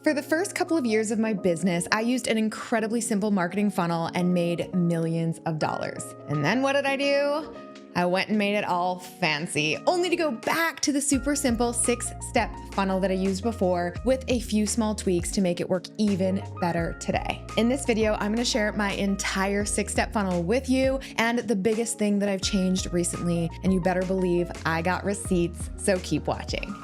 For the first couple of years of my business, I used an incredibly simple marketing funnel and made millions of dollars. And then what did I do? I went and made it all fancy, only to go back to the super simple 6-step funnel that I used before with a few small tweaks to make it work even better today. In this video, I'm going to share my entire 6-step funnel with you and the biggest thing that I've changed recently, and you better believe I got receipts, so keep watching.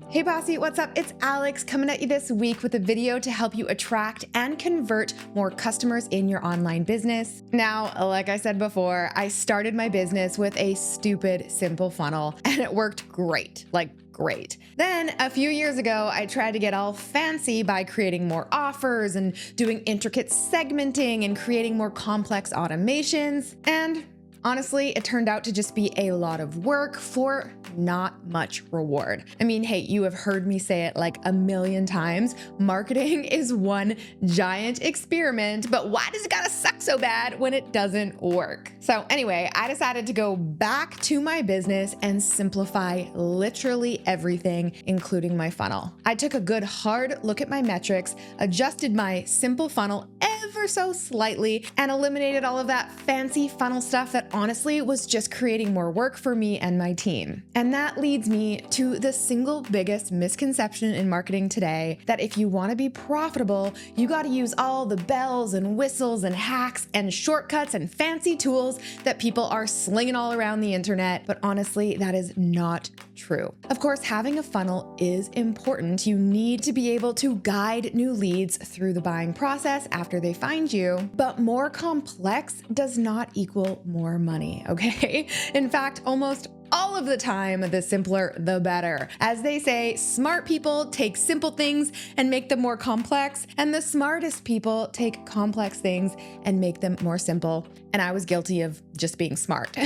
Hey Posse, what's up? It's Alex coming at you this week with a video to help you attract and convert more customers in your online business. Now, like I said before, I started my business with a stupid, simple funnel and it worked great, great. Then a few years ago, I tried to get all fancy by creating more offers and doing intricate segmenting and creating more complex automations. And honestly, it turned out to just be a lot of work for not much reward. I mean, hey, you have heard me say it like a million times. Marketing is one giant experiment, but why does it gotta suck so bad when it doesn't work? So anyway, I decided to go back to my business and simplify literally everything, including my funnel. I took a good hard look at my metrics, adjusted my simple funnel ever so slightly, and eliminated all of that fancy funnel stuff that honestly was just creating more work for me and my team. And that leads me to the single biggest misconception in marketing today, that if you want to be profitable, you got to use all the bells and whistles and hacks and shortcuts and fancy tools that people are slinging all around the internet. But honestly, that is not true. Of course, having a funnel is important. You need to be able to guide new leads through the buying process after they find you, but more complex does not equal more money, okay? In fact, almost all of the time, the simpler, the better. As they say, smart people take simple things and make them more complex, and the smartest people take complex things and make them more simple. And I was guilty of just being smart.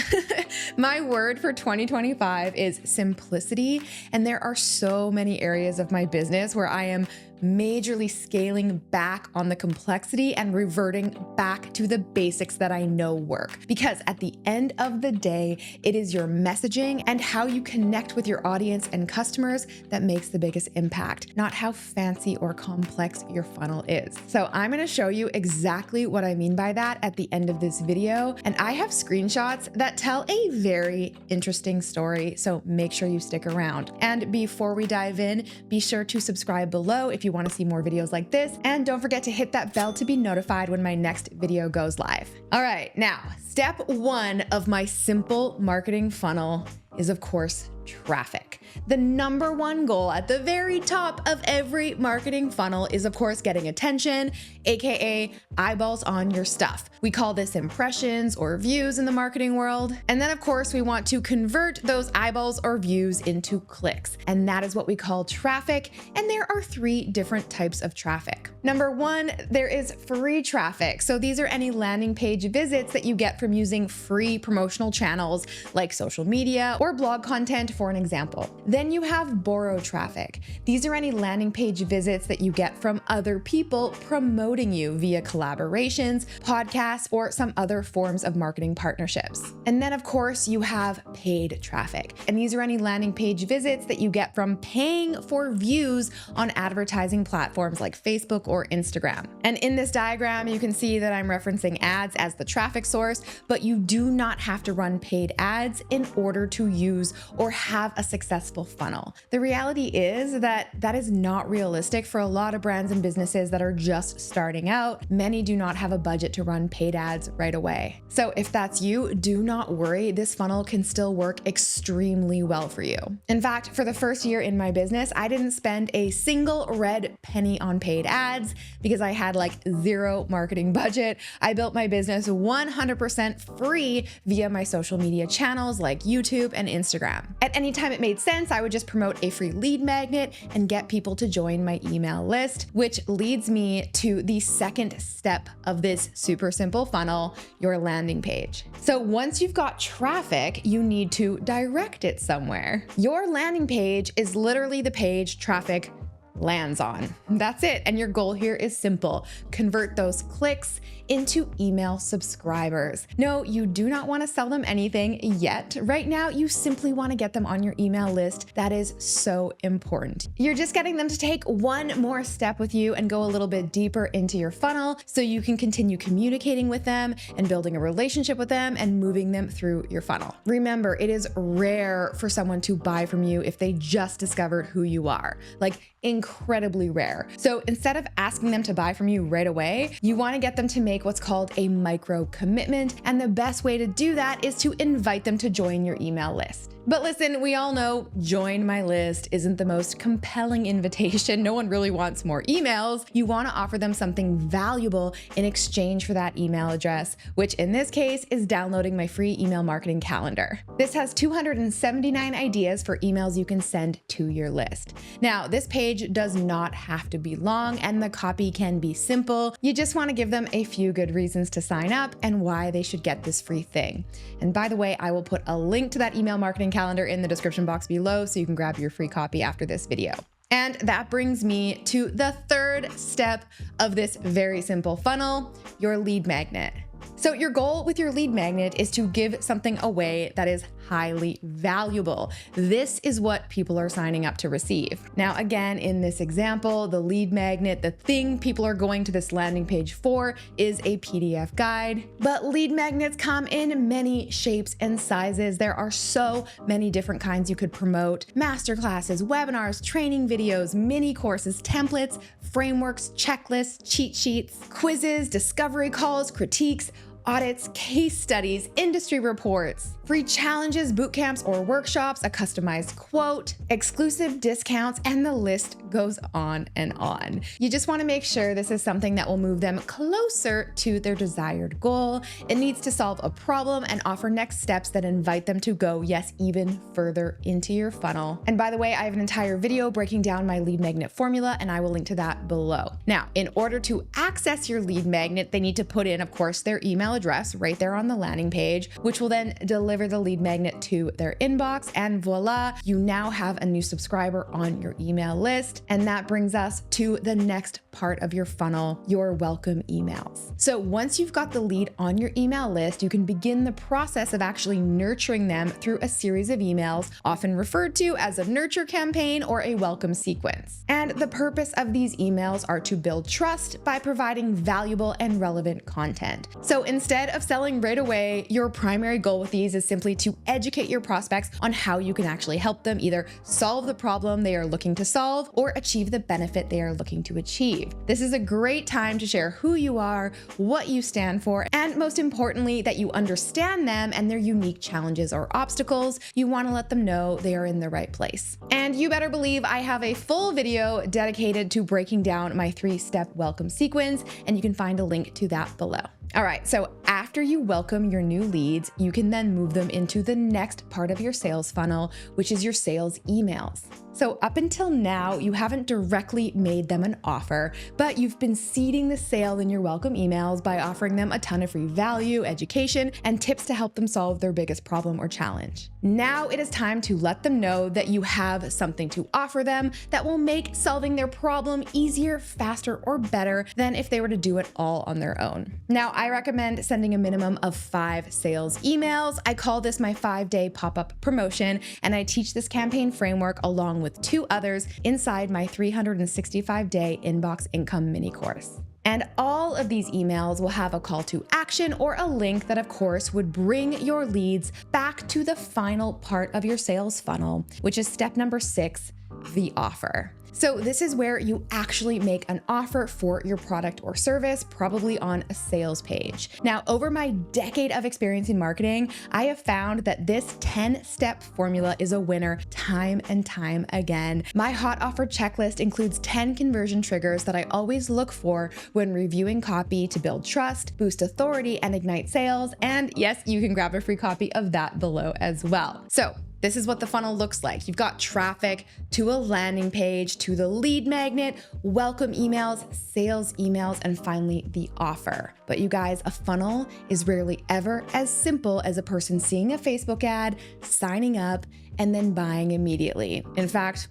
My word for 2025 is simplicity, and there are so many areas of my business where I am majorly scaling back on the complexity and reverting back to the basics that I know work. Because at the end of the day, it is your messaging and how you connect with your audience and customers that makes the biggest impact, not how fancy or complex your funnel is. So I'm going to show you exactly what I mean by that at the end of this video. And I have screenshots that tell a very interesting story, so make sure you stick around. And before we dive in, be sure to subscribe below if you want to see more videos like this, and don't forget to hit that bell to be notified when my next video goes live. All right, now, step 1 of my simple marketing funnel is, of course, traffic. The number one goal at the very top of every marketing funnel is, of course, getting attention, aka eyeballs on your stuff. We call this impressions or views in the marketing world. And then, of course, we want to convert those eyeballs or views into clicks. And that is what we call traffic. And there are 3 different types of traffic. Number 1, there is free traffic. So these are any landing page visits that you get from using free promotional channels like social media or blog content, for an example. Then you have borrow traffic. These are any landing page visits that you get from other people promoting you via collaborations, podcasts, or some other forms of marketing partnerships. And then, of course, you have paid traffic. And these are any landing page visits that you get from paying for views on advertising platforms like Facebook or Instagram. And in this diagram, you can see that I'm referencing ads as the traffic source, but you do not have to run paid ads in order to use or have a successful funnel. The reality is that that is not realistic for a lot of brands and businesses that are just starting out. Many do not have a budget to run paid ads right away. So if that's you, do not worry. This funnel can still work extremely well for you. In fact, for the first year in my business, I didn't spend a single red penny on paid ads because I had like 0 marketing budget. I built my business 100% free via my social media channels like YouTube and Instagram. At any time it made sense, I would just promote a free lead magnet and get people to join my email list, which leads me to the second step of this super simple funnel, your landing page. So once you've got traffic, you need to direct it somewhere. Your landing page is literally the page traffic lands on. That's it. And your goal here is simple. Convert those clicks into email subscribers. No, you do not want to sell them anything yet. Right now, you simply want to get them on your email list. That is so important. You're just getting them to take one more step with you and go a little bit deeper into your funnel so you can continue communicating with them and building a relationship with them and moving them through your funnel. Remember, it is rare for someone to buy from you if they just discovered who you are. Like, incredibly rare. So instead of asking them to buy from you right away, you want to get them to make what's called a micro commitment. And the best way to do that is to invite them to join your email list. But listen, we all know join my list isn't the most compelling invitation. No one really wants more emails. You want to offer them something valuable in exchange for that email address, which in this case is downloading my free email marketing calendar. This has 279 ideas for emails you can send to your list. Now, this page does not have to be long and the copy can be simple. You just want to give them a few good reasons to sign up and why they should get this free thing. And by the way, I will put a link to that email marketing calendar in the description box below so you can grab your free copy after this video. And that brings me to the third step of this very simple funnel, your lead magnet. So your goal with your lead magnet is to give something away that is highly valuable. This is what people are signing up to receive. Now, again, in this example, the lead magnet, the thing people are going to this landing page for is a PDF guide, but lead magnets come in many shapes and sizes. There are so many different kinds you could promote: masterclasses, webinars, training videos, mini courses, templates, frameworks, checklists, cheat sheets, quizzes, discovery calls, critiques, audits, case studies, industry reports, free challenges, boot camps or workshops, a customized quote, exclusive discounts, and the list goes on and on. You just want to make sure this is something that will move them closer to their desired goal. It needs to solve a problem and offer next steps that invite them to go, yes, even further into your funnel. And by the way, I have an entire video breaking down my lead magnet formula, and I will link to that below. Now, in order to access your lead magnet, they need to put in, of course, their email address right there on the landing page, which will then deliver the lead magnet to their inbox, and voila, you now have a new subscriber on your email list. And that brings us to the next part of your funnel, your welcome emails. So once you've got the lead on your email list, you can begin the process of actually nurturing them through a series of emails, often referred to as a nurture campaign or a welcome sequence. And the purpose of these emails are to build trust by providing valuable and relevant content. So instead of selling right away, your primary goal with these is simply to educate your prospects on how you can actually help them either solve the problem they are looking to solve or achieve the benefit they are looking to achieve. This is a great time to share who you are, what you stand for, and most importantly, that you understand them and their unique challenges or obstacles. You want to let them know they are in the right place. And you better believe I have a full video dedicated to breaking down my 3-step welcome sequence, and you can find a link to that below. All right, so after you welcome your new leads, you can then move them into the next part of your sales funnel, which is your sales emails. So up until now, you haven't directly made them an offer, but you've been seeding the sale in your welcome emails by offering them a ton of free value, education, and tips to help them solve their biggest problem or challenge. Now it is time to let them know that you have something to offer them that will make solving their problem easier, faster, or better than if they were to do it all on their own. Now, I recommend sending a minimum of 5 sales emails. I call this my 5-day pop-up promotion, and I teach this campaign framework along with 2 others inside my 365-day inbox income mini course. And all of these emails will have a call to action or a link that, of course, would bring your leads back to the final part of your sales funnel, which is step number 6, the offer. So this is where you actually make an offer for your product or service, probably on a sales page. Now, over my decade of experience in marketing, I have found that this 10-step formula is a winner time and time again. My hot offer checklist includes 10 conversion triggers that I always look for when reviewing copy to build trust, boost authority, and ignite sales. And yes, you can grab a free copy of that below as well. So this is what the funnel looks like. You've got traffic to a landing page, to the lead magnet, welcome emails, sales emails, and finally the offer. But you guys, a funnel is rarely ever as simple as a person seeing a Facebook ad, signing up, and then buying immediately. In fact,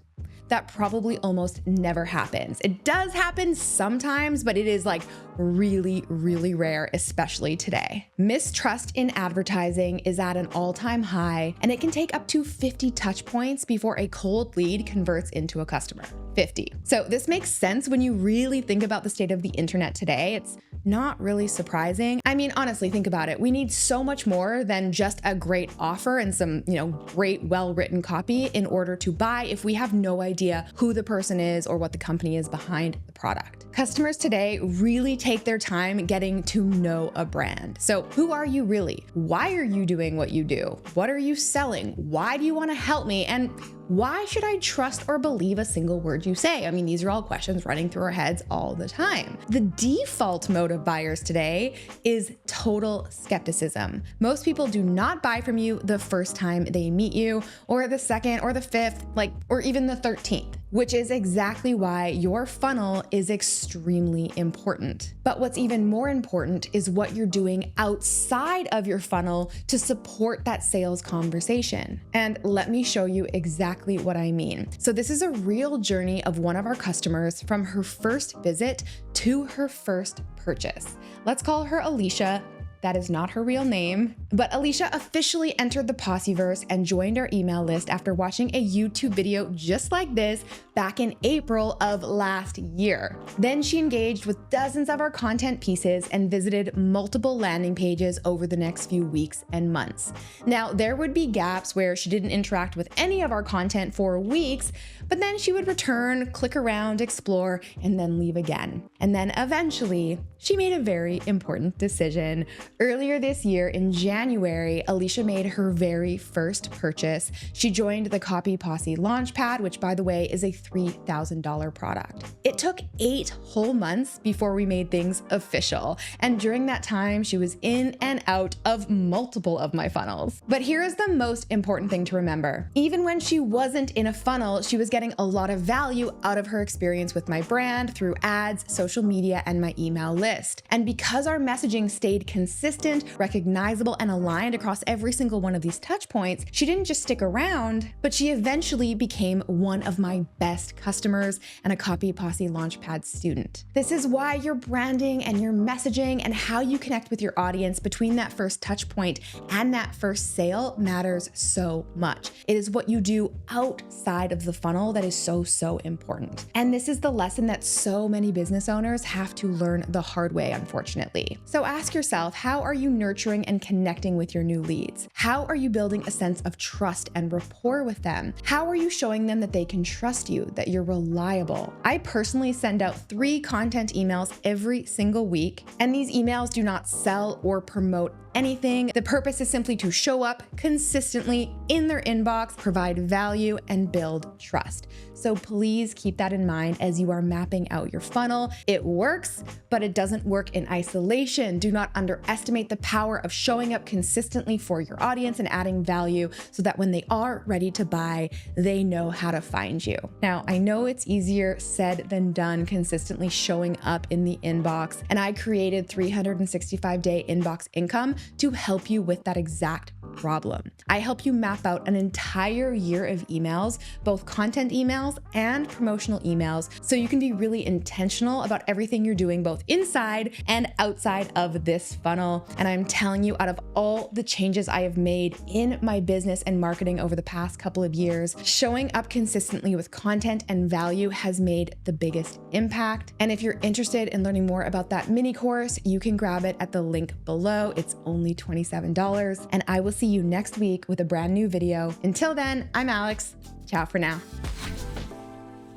that probably almost never happens. It does happen sometimes, but it is like really, really rare, especially today. Mistrust in advertising is at an all-time high, and it can take up to 50 touch points before a cold lead converts into a customer. 50. So this makes sense when you really think about the state of the internet today. It's not really surprising. I mean, honestly, think about it. We need so much more than just a great offer and some, great, well-written copy in order to buy if we have no idea who the person is or what the company is behind the product. Customers today really take their time getting to know a brand. So who are you really? Why are you doing what you do? What are you selling? Why do you want to help me? And why should I trust or believe a single word you say? I mean, these are all questions running through our heads all the time. The default mode of buyers today is total skepticism. Most people do not buy from you the first time they meet you, or the second, or the fifth, or even the 13th, which is exactly why your funnel is extremely important. But what's even more important is what you're doing outside of your funnel to support that sales conversation. And let me show you exactly what I mean. So this is a real journey of one of our customers from her first visit to her first purchase. Let's call her Alicia. That is not her real name, but Alicia officially entered the Posseverse and joined our email list after watching a YouTube video just like this back in April of last year. Then she engaged with dozens of our content pieces and visited multiple landing pages over the next few weeks and months. Now, there would be gaps where she didn't interact with any of our content for weeks, but then she would return, click around, explore, and then leave again. And then eventually, she made a very important decision. Earlier this year in January, Alicia made her very first purchase. She joined the Copy Posse Launchpad, which by the way is a $3,000 product. It took 8 whole months before we made things official. And during that time, she was in and out of multiple of my funnels. But here is the most important thing to remember. Even when she wasn't in a funnel, she was getting a lot of value out of her experience with my brand through ads, social media, and my email list. And because our messaging stayed consistent, recognizable, and aligned across every single one of these touch points, she didn't just stick around, but she eventually became one of my best customers and a Copy Posse Launchpad student. This is why your branding and your messaging and how you connect with your audience between that first touch point and that first sale matters so much. It is what you do outside of the funnel that is so important. And this is the lesson that so many business owners have to learn the hard way, unfortunately. So ask yourself, how are you nurturing and connecting with your new leads? How are you building a sense of trust and rapport with them? How are you showing them that they can trust you, that you're reliable? I personally send out 3 content emails every single week, and these emails do not sell or promote anything. The purpose is simply to show up consistently in their inbox, provide value, and build trust. So please keep that in mind as you are mapping out your funnel. It works, but it doesn't work in isolation. Do not underestimate the power of showing up consistently for your audience and adding value so that when they are ready to buy, they know how to find you. Now, I know it's easier said than done consistently showing up in the inbox, and I created 365-day inbox income to help you with that exact problem. I help you map out an entire year of emails, both content emails and promotional emails, so you can be really intentional about everything you're doing both inside and outside of this funnel. And I'm telling you, out of all the changes I have made in my business and marketing over the past couple of years, showing up consistently with content and value has made the biggest impact. And if you're interested in learning more about that mini course, you can grab it at the link below. It's only $27, and I will see you next week with a brand new video. Until then, I'm Alex. Ciao for now.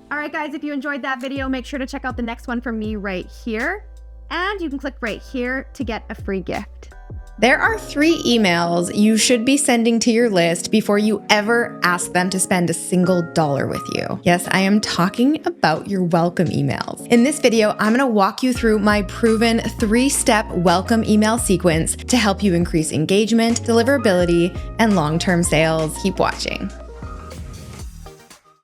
All right, guys, if you enjoyed that video, make sure to check out the next one from me right here. And you can click right here to get a free gift. There are 3 emails you should be sending to your list before you ever ask them to spend a single dollar with you. Yes, I am talking about your welcome emails. In this video, I'm gonna walk you through my proven 3-step welcome email sequence to help you increase engagement, deliverability, and long-term sales. Keep watching.